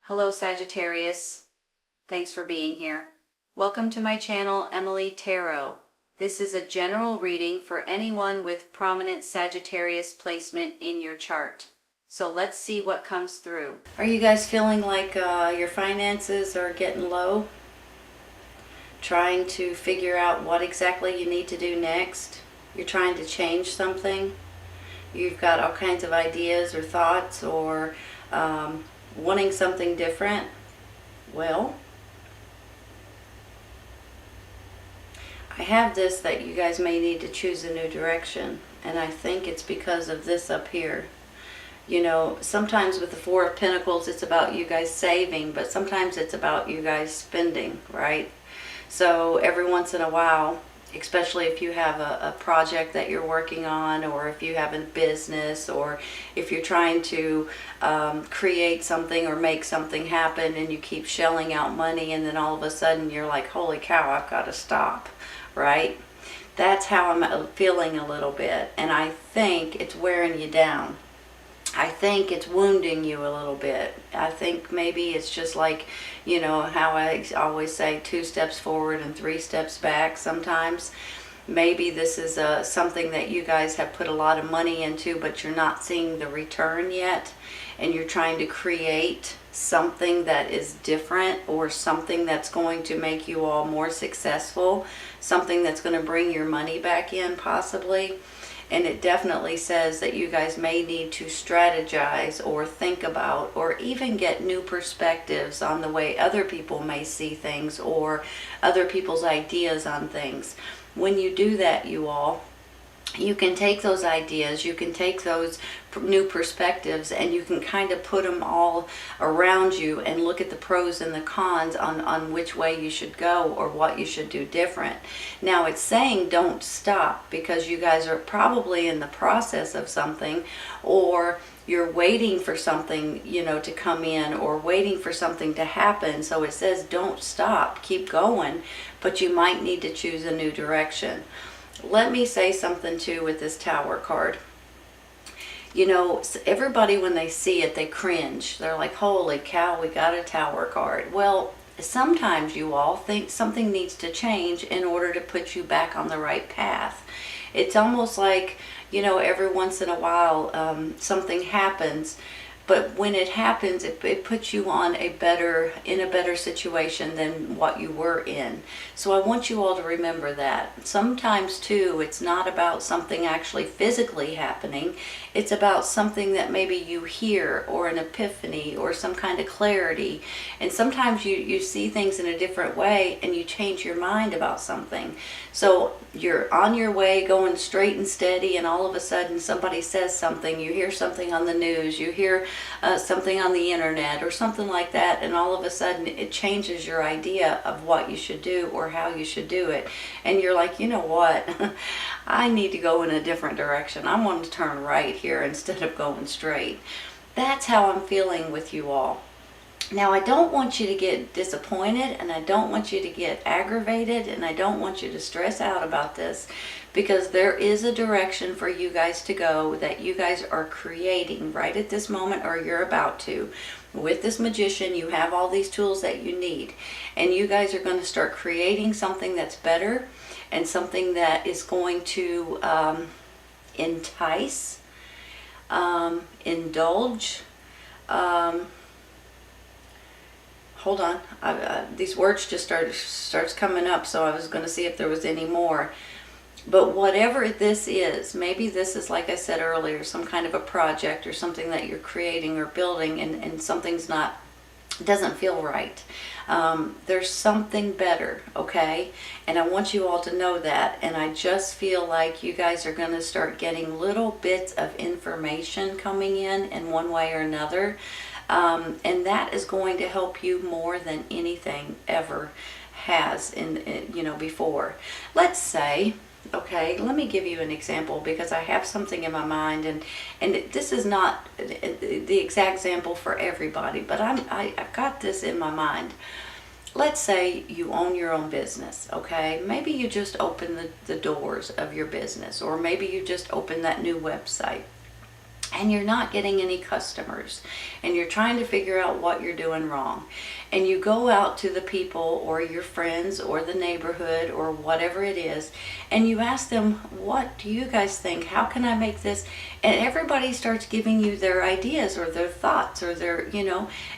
Hello Sagittarius, thanks for being here. Welcome to my channel, Emily Tarot. This is a general reading for anyone with prominent Sagittarius placement in your chart. So let's see what comes through. Are you guys feeling like your finances are getting low? Trying to figure out what exactly you need to do next? You're trying to change something? You've got all kinds of ideas or thoughts or wanting something different? Well, I have this that you guys may need to choose a new direction, and I think it's because of this up here. You know, sometimes with the Four of Pentacles it's about you guys saving, but sometimes it's about you guys spending, right? So every once in a while, especially if you have a project that you're working on, or if you have a business, or if you're trying to create something or make something happen and you keep shelling out money, and then all of a sudden you're like, holy cow, I've got to stop, right? That's how I'm feeling a little bit, and I think it's wearing you down. I think it's wounding you a little bit. I think maybe it's just like, you know, how I always say 2 steps forward and 3 steps back sometimes. Maybe this is something that you guys have put a lot of money into, but you're not seeing the return yet. And you're trying to create something that is different, or something that's going to make you all more successful. Something that's going to bring your money back in, possibly. And it definitely says that you guys may need to strategize or think about, or even get new perspectives on the way other people may see things, or other people's ideas on things. When you do that, you all, you can take those ideas, you can take those new perspectives, and you can kind of put them all around you and look at the pros and the cons on which way you should go or what you should do different. Now it's saying don't stop, because you guys are probably in the process of something, or you're waiting for something, you know, to come in, or waiting for something to happen. So it says don't stop, keep going, but you might need to choose a new direction. Let me say something too with this Tower card. You know, everybody when they see it, they cringe. They're like, holy cow, we got a Tower card. Well, sometimes you all think something needs to change in order to put you back on the right path. It's almost like, you know, every once in a while something happens, but when it happens, it puts you in a better situation than what you were in. So I want you all to remember that. Sometimes too, it's not about something actually physically happening. It's about something that maybe you hear, or an epiphany, or some kind of clarity. And sometimes you see things in a different way, and you change your mind about something. So you're on your way going straight and steady, and all of a sudden somebody says something, you hear something on the news, you hear something on the internet or something like that, and all of a sudden it changes your idea of what you should do or how you should do it. And you're like, you know what, I need to go in a different direction. I want to turn right here instead of going straight. That's how I'm feeling with you all. Now, I don't want you to get disappointed, and I don't want you to get aggravated, and I don't want you to stress out about this, because there is a direction for you guys to go that you guys are creating right at this moment, or you're about to. With this Magician, you have all these tools that you need, and you guys are going to start creating something that's better, and something that is going to entice, indulge, hold on, these words just starts coming up, so I was going to see if there was any more. But whatever this is, maybe this is, like I said earlier, some kind of a project or something that you're creating or building, and something's doesn't feel right. There's something better, okay? And I want you all to know that. And I just feel like you guys are going to start getting little bits of information coming in one way or another. And that is going to help you more than anything ever has before. Let's say, okay, let me give you an example, because I have something in my mind, and this is not the exact example for everybody, but I've got this in my mind. Let's say you own your own business, okay? Maybe you just open the doors of your business, or maybe you just open that new website. and you're not getting any customers, and you're trying to figure out what you're doing wrong, and you go out to the people or your friends or the neighborhood or whatever it is, and you ask them, what do you guys think? How can I make this? And everybody starts giving you their ideas or their thoughts or their,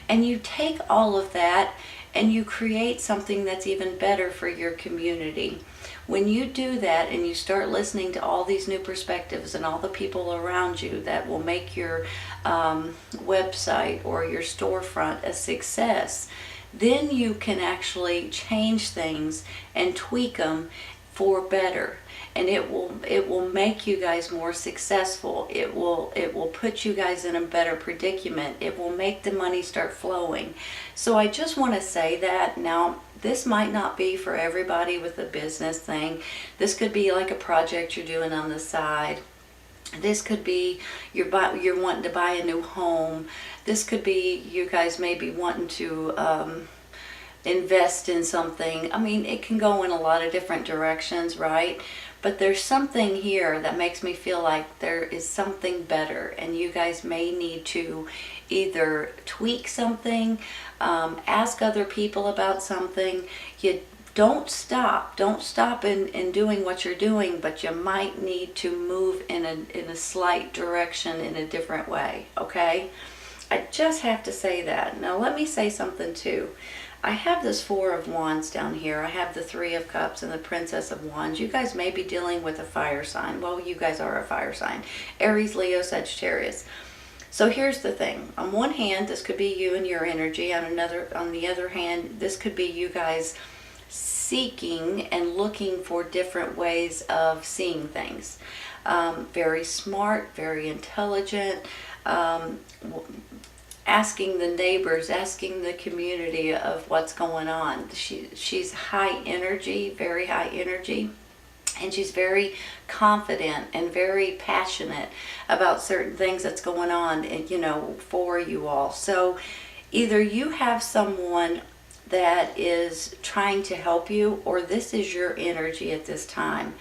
and you take all of that and you create something that's even better for your community. When you do that and you start listening to all these new perspectives and all the people around you that will make your website or your storefront a success, then you can actually change things and tweak them for better. And it will make you guys more successful. It will put you guys in a better predicament. It will make the money start flowing. So I just want to say that. Now, this might not be for everybody with a business thing. This could be like a project you're doing on the side. This could be you're wanting to buy a new home. This could be you guys maybe wanting to invest in something. I mean, it can go in a lot of different directions, right? But there's something here that makes me feel like there is something better, and you guys may need to either tweak something, ask other people about something. You don't stop in doing what you're doing, but you might need to move in a slight direction in a different way, okay? I just have to say that. Now let me say something too. I have this Four of Wands down here. I have the Three of Cups and the Princess of Wands. You guys may be dealing with a fire sign. Well, you guys are a fire sign. Aries, Leo, Sagittarius. So here's the thing. On one hand, this could be you and your energy. On the other hand, this could be you guys seeking and looking for different ways of seeing things. Very smart, very intelligent, asking the neighbors, asking the community of what's going on. She's high energy, very high energy, and she's very confident and very passionate about certain things that's going on, for you all. So either you have someone that is trying to help you, or this is your energy at this time.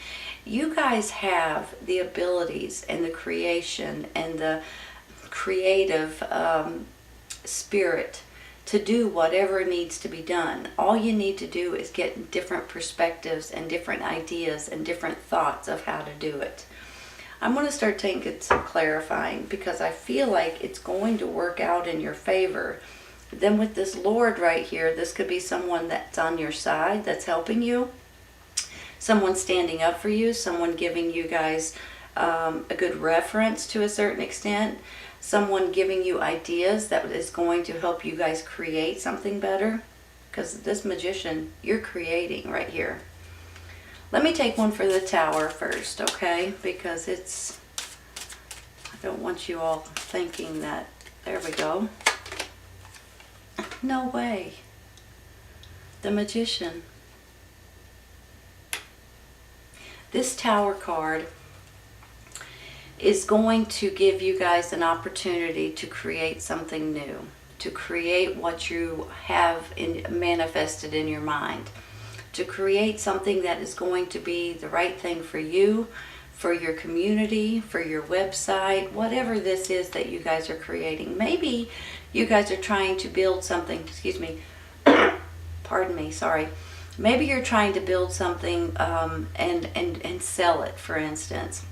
You guys have the abilities and the creation and the creative spirit to do whatever needs to be done. All you need to do is get different perspectives and different ideas and different thoughts of how to do it. I'm going to start taking some clarifying, because I feel like it's going to work out in your favor. Then with this Lord right here, this could be someone that's on your side, that's helping you, someone standing up for you, someone giving you guys a good reference to a certain extent, someone giving you ideas that is going to help you guys create something better. Because this Magician, you're creating right here. Let me take one for the Tower first, okay? Because I don't want you all thinking that, there we go. No way. The Magician. This Tower card is going to give you guys an opportunity to create something new, to create what you have manifested in your mind, to create something that is going to be the right thing for you, for your community, for your website, whatever this is that you guys are creating. Maybe you guys are trying to build something, excuse me, pardon me, sorry. Maybe you're trying to build something and sell it, for instance.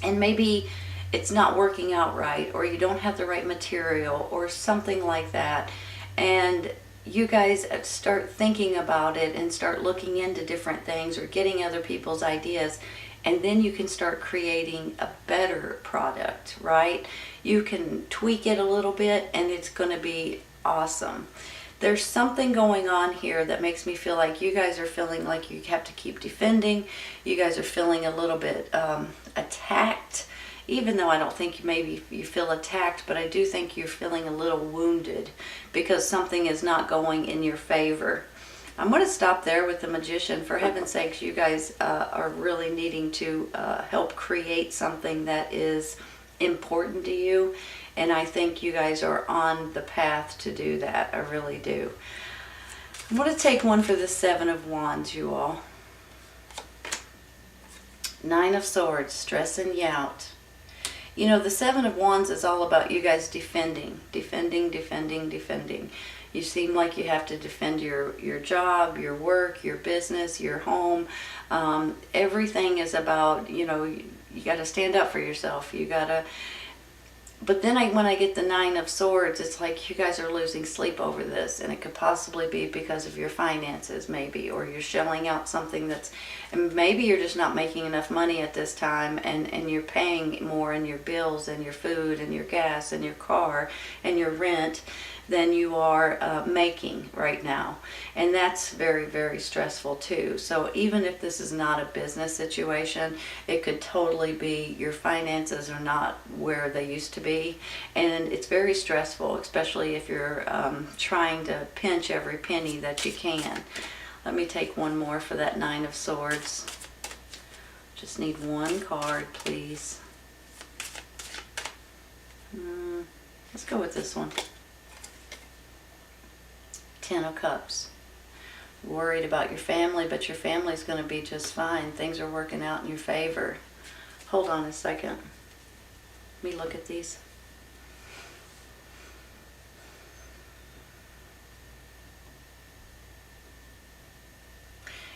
And maybe it's not working out right, or you don't have the right material or something like that. And you guys start thinking about it and start looking into different things or getting other people's ideas. And then you can start creating a better product, right? You can tweak it a little bit and it's going to be awesome. There's something going on here that makes me feel like you guys are feeling like you have to keep defending. You guys are feeling a little bit attacked, even though I don't think maybe you feel attacked, but I do think you're feeling a little wounded because something is not going in your favor. I'm going to stop there with the Magician. For heaven's sakes, you guys are really needing to help create something that is important to you. And I think you guys are on the path to do that. I really do. I'm going to take one for the Seven of Wands, you all. Nine of Swords, stressing you out. You know, the Seven of Wands is all about you guys defending. You seem like you have to defend your job, your work, your business, your home. Everything is about, you know, you got to stand up for yourself. You got to. But then when I get the Nine of Swords, it's like you guys are losing sleep over this, and it could possibly be because of your finances, maybe, or you're shelling out something that's, and maybe you're just not making enough money at this time, and you're paying more in your bills and your food and your gas and your car and your rent than you are making right now. And that's very, very stressful too. So even if this is not a business situation, it could totally be your finances are not where they used to be. And it's very stressful, especially if you're trying to pinch every penny that you can. Let me take one more for that Nine of Swords. Just need one card, please. Let's go with this one. Ten of Cups. Worried about your family, but your family's going to be just fine. Things are working out in your favor. Hold on a second. Let me look at these.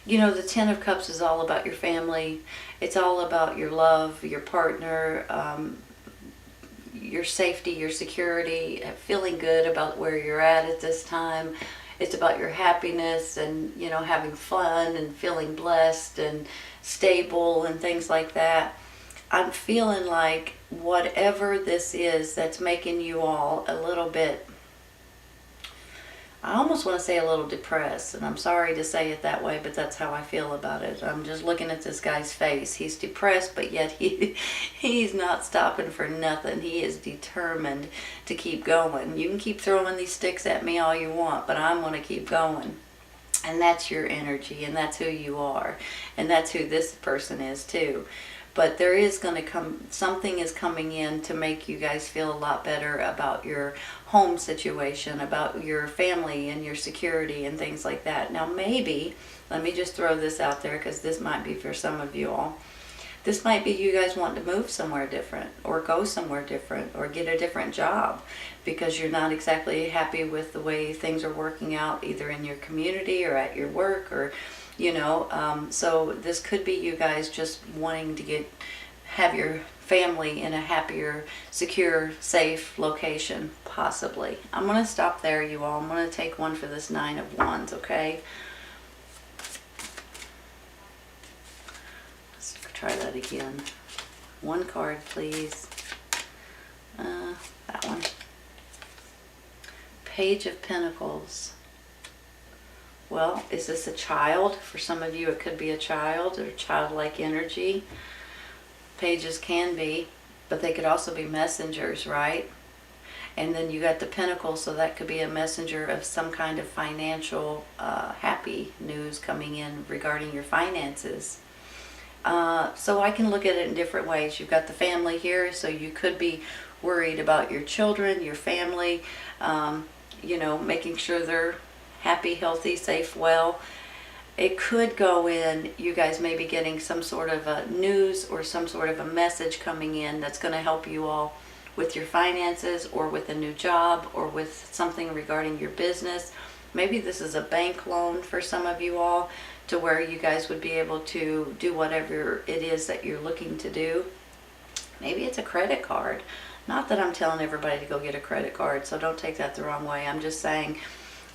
You know, the Ten of Cups is all about your family. It's all about your love, your partner, your safety, your security, feeling good about where you're at this time. It's about your happiness and, you know, having fun and feeling blessed and stable and things like that. I'm feeling like whatever this is that's making you all a little bit, I almost want to say a little depressed, and I'm sorry to say it that way, but that's how I feel about it. I'm just looking at this guy's face. He's depressed, but yet he's not stopping for nothing. He is determined to keep going. You can keep throwing these sticks at me all you want, but I'm going to keep going. And that's your energy, and that's who you are, and that's who this person is too. But there is going to come, something is coming in to make you guys feel a lot better about your home situation, about your family and your security and things like that. Now maybe, let me just throw this out there because this might be for some of you all. This might be you guys want to move somewhere different or go somewhere different or get a different job because you're not exactly happy with the way things are working out either in your community or at your work or you know, so this could be you guys just wanting to have your family in a happier, secure, safe location, possibly. I'm going to stop there, you all. I'm going to take one for this Nine of Wands, okay? Let's try that again. One card, please. That one. Page of Pentacles. Well, is this a child? For some of you, it could be a child or childlike energy. Pages can be, but they could also be messengers, right? And then you got the Pentacles, so that could be a messenger of some kind of financial happy news coming in regarding your finances. So I can look at it in different ways. You've got the family here, so you could be worried about your children, your family, you know, making sure they're happy, healthy, safe, well. It could go in, you guys may be getting some sort of a news or some sort of a message coming in that's going to help you all with your finances or with a new job or with something regarding your business. Maybe this is a bank loan for some of you all to where you guys would be able to do whatever it is that you're looking to do. Maybe it's a credit card. Not that I'm telling everybody to go get a credit card, so don't take that the wrong way. I'm just saying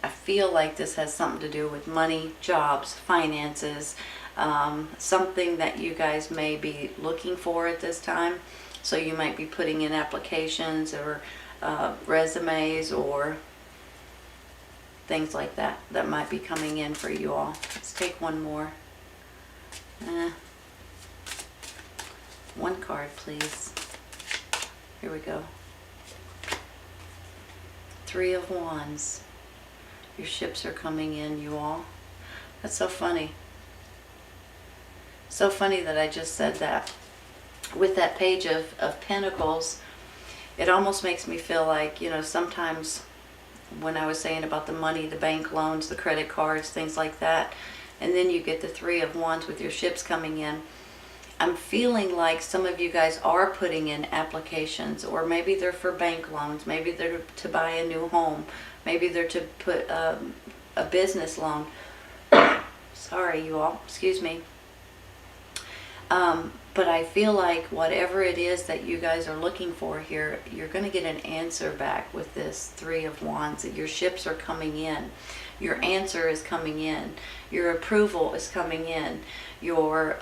I feel like this has something to do with money, jobs, finances, something that you guys may be looking for at this time. So you might be putting in applications or resumes or things like that that might be coming in for you all. Let's take one more. One card, please. Here we go. Three of Wands. Your ships are coming in, you all. That's so funny. So funny that I just said that. With that Page of Pentacles, it almost makes me feel like, you know, sometimes when I was saying about the money, the bank loans, the credit cards, things like that, and then you get the Three of Wands with your ships coming in, I'm feeling like some of you guys are putting in applications, or maybe they're for bank loans, maybe they're to buy a new home, maybe they're to put a business loan. Sorry, you all, excuse me. But I feel like whatever it is that you guys are looking for here, you're going to get an answer back with this Three of Wands. Your ships are coming in. Your answer is coming in. Your approval is coming in. Your,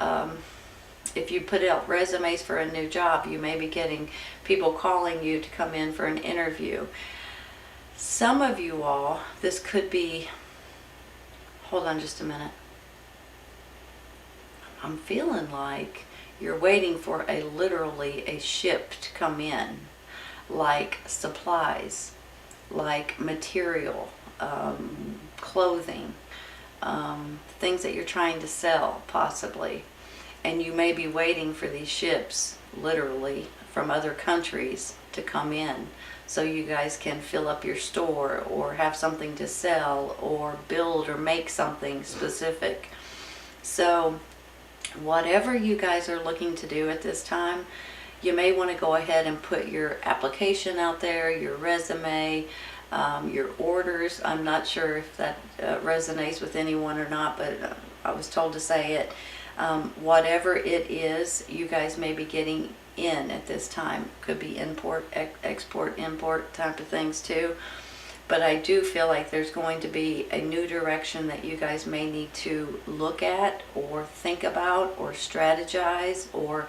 if you put out resumes for a new job, you may be getting people calling you to come in for an interview. Some of you all, this could be, hold on just a minute. I'm feeling like you're waiting for literally a ship to come in, like supplies, like material, clothing, things that you're trying to sell possibly. And you may be waiting for these ships, literally, from other countries to come in so you guys can fill up your store or have something to sell or build or make something specific. So whatever you guys are looking to do at this time, you may want to go ahead and put your application out there, your resume, your orders. I'm not sure if that resonates with anyone or not, but I was told to say it. Whatever it is, you guys may be getting in at this time. Could be import, export, import type of things too. But I do feel like there's going to be a new direction that you guys may need to look at or think about or strategize or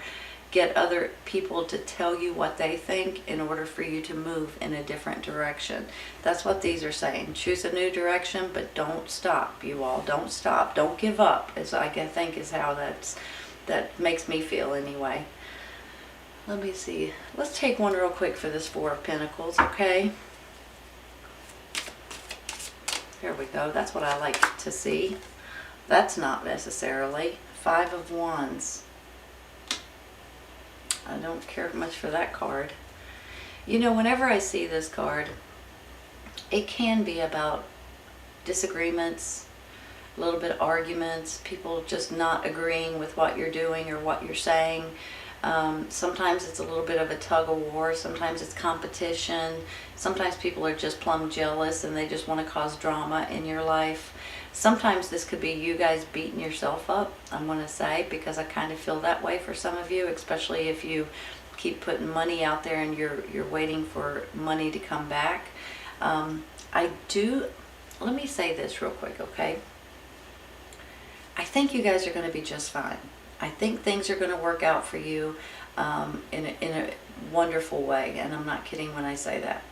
get other people to tell you what they think in order for you to move in a different direction. That's what these are saying. Choose a new direction, but don't stop, you all. Don't stop. Don't give up, as I think is how that makes me feel anyway. Let me see. Let's take one real quick for this Four of Pentacles, okay? There we go. That's what I like to see. That's not necessarily. Five of Wands. I don't care much for that card. You know, whenever I see this card, it can be about disagreements, a little bit of arguments, people just not agreeing with what you're doing or what you're saying. Sometimes it's a little bit of a tug of war. Sometimes it's competition. Sometimes people are just plumb jealous and they just want to cause drama in your life. Sometimes this could be you guys beating yourself up, I'm going to say, because I kind of feel that way for some of you, especially if you keep putting money out there and you're waiting for money to come back. Let me say this real quick, okay? I think you guys are going to be just fine. I think things are going to work out for you in a wonderful way, and I'm not kidding when I say that.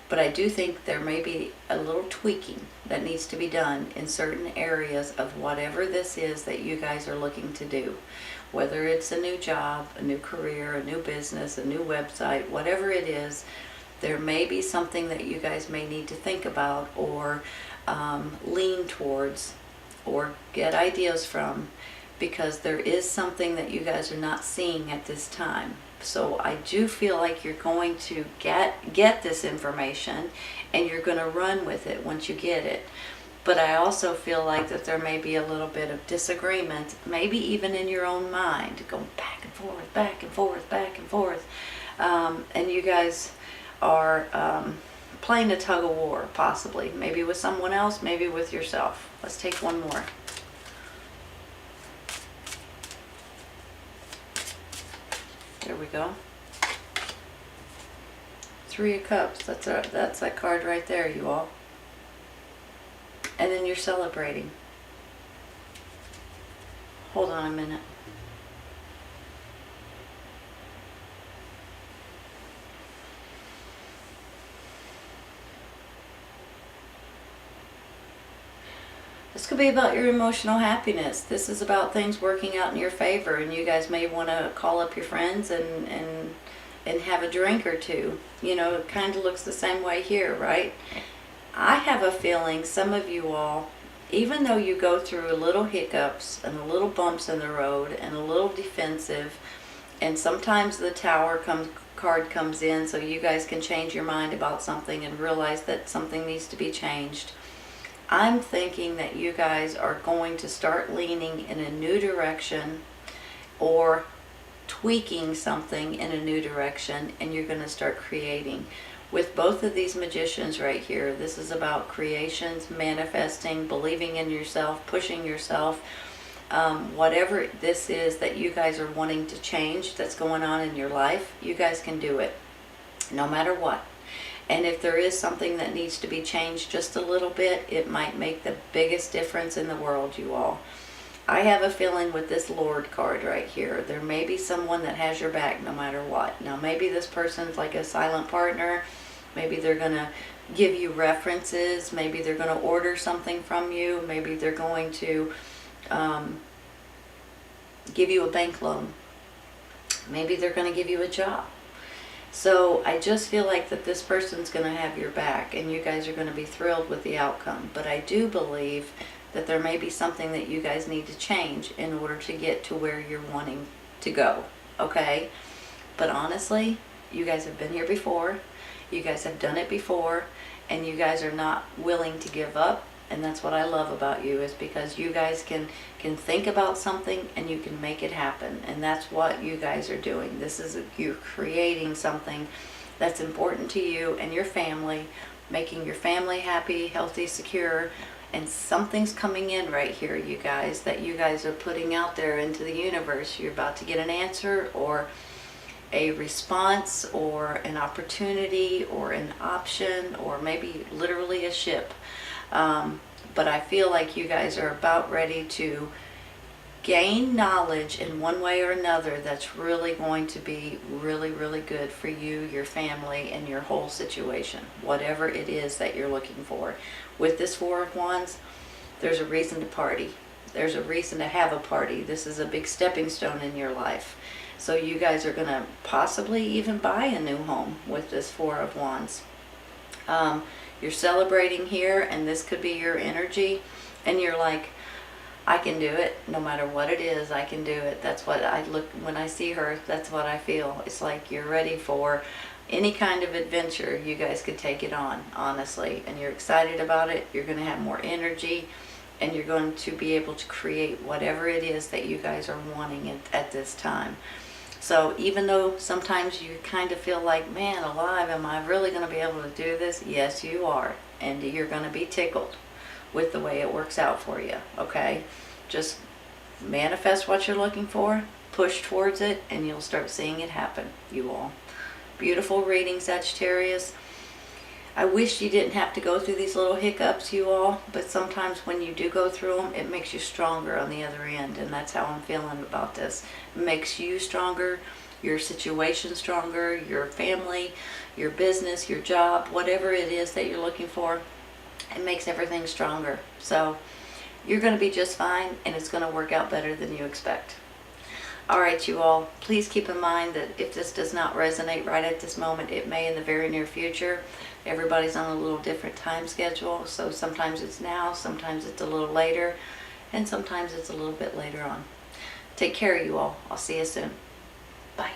But I do think there may be a little tweaking that needs to be done in certain areas of whatever this is that you guys are looking to do. Whether it's a new job, a new career, a new business, a new website, whatever it is, there may be something that you guys may need to think about or lean towards or get ideas from, because there is something that you guys are not seeing at this time. So I do feel like you're going to get this information and you're going to run with it once you get it. But I also feel like that there may be a little bit of disagreement, maybe even in your own mind, going back and forth, back and forth, back and forth. And you guys are playing a tug of war, possibly. Maybe with someone else, maybe with yourself. Let's take one more. There we go. Three of Cups. That's that card right there, you all. And then you're celebrating. Hold on a minute. This could be about your emotional happiness. This is about things working out in your favor, and you guys may want to call up your friends and have a drink or two. You know, it kind of looks the same way here, right? I have a feeling some of you all, even though you go through little hiccups and little bumps in the road and a little defensive, and sometimes the Tower card comes in so you guys can change your mind about something and realize that something needs to be changed. I'm thinking that you guys are going to start leaning in a new direction, or tweaking something in a new direction, and you're going to start creating. With both of these magicians right here, this is about creations, manifesting, believing in yourself, pushing yourself. Whatever this is that you guys are wanting to change that's going on in your life, you guys can do it no matter what. And if there is something that needs to be changed just a little bit, it might make the biggest difference in the world, you all. I have a feeling with this Lord card right here, there may be someone that has your back no matter what. Now, maybe this person's like a silent partner. Maybe they're going to give you references. Maybe they're going to order something from you. Maybe they're going to give you a bank loan. Maybe they're going to give you a job. So I just feel like that this person's going to have your back, and you guys are going to be thrilled with the outcome. But I do believe that there may be something that you guys need to change in order to get to where you're wanting to go, okay? But honestly, you guys have been here before, you guys have done it before, and you guys are not willing to give up. And that's what I love about you, is because you guys can think about something and you can make it happen. And that's what you guys are doing. This is, you're creating something that's important to you and your family, making your family happy, healthy, secure. And something's coming in right here, you guys, that you guys are putting out there into the universe. You're about to get an answer, or a response, or an opportunity, or an option, or maybe literally a ship. But I feel like you guys are about ready to gain knowledge in one way or another that's really going to be really, really good for you, your family, and your whole situation, whatever it is that you're looking for. With this Four of Wands, there's a reason to party. There's a reason to have a party. This is a big stepping stone in your life. So you guys are going to possibly even buy a new home with this Four of Wands. You're celebrating here, and this could be your energy, and you're like, I can do it. No matter what it is, I can do it. That's what I look, when I see her, that's what I feel. It's like you're ready for any kind of adventure. You guys could take it on, honestly, and you're excited about it. You're going to have more energy, and you're going to be able to create whatever it is that you guys are wanting at this time. So even though sometimes you kind of feel like, man alive, am I really going to be able to do this? Yes, you are. And you're going to be tickled with the way it works out for you, okay? Just manifest what you're looking for, push towards it, and you'll start seeing it happen, you all. Beautiful reading, Sagittarius. I wish you didn't have to go through these little hiccups, you all, but sometimes when you do go through them, it makes you stronger on the other end, and that's how I'm feeling about this. It makes you stronger, your situation stronger, your family, your business, your job, whatever it is that you're looking for, it makes everything stronger. So you're going to be just fine, and it's going to work out better than you expect. All right, you all, please keep in mind that if this does not resonate right at this moment, it may in the very near future. Everybody's on a little different time schedule, so sometimes it's now, sometimes it's a little later, and sometimes it's a little bit later on. Take care, you all. I'll see you soon. Bye.